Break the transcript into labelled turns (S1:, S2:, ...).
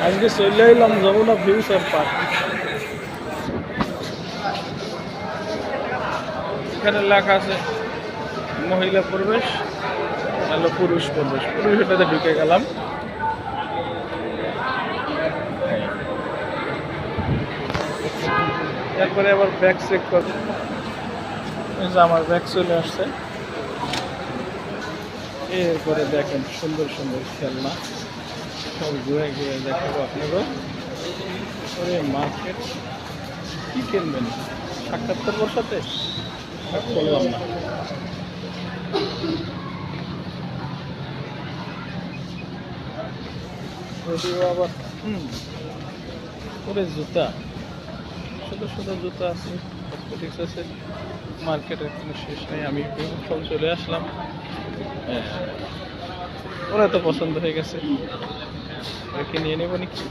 S1: আজকে চলে এলাম যমুনা ফিউচার পার্ক। এখানে লেখা আছে মহিলা প্রবেশ, নাহলে পুরুষ প্রবেশ। পুরুষটাতে ঢুকে গেলাম। এরপরে আবার ব্যাগ চেক করবো। আমার ব্যাগ চলে আসছে। এরপরে দেখেন সুন্দর সুন্দর খেলনা, সব ঘুরে ঘুরে দেখাবো আপনারও। ওরে মার্কেট কি কিনবেন, সাক্ষাৎকার বসাতে করলাম না। যদিও আবার ওরে জুতা, ছোটো ছোটো জুতা আছে, কসমেটিক্স আছে। মার্কেটের কোনো শেষ নেই। আমি সব চলে আসলাম। ওরা তো পছন্দ হয়ে গেছে, ওকে নিয়ে নেবো নাকি।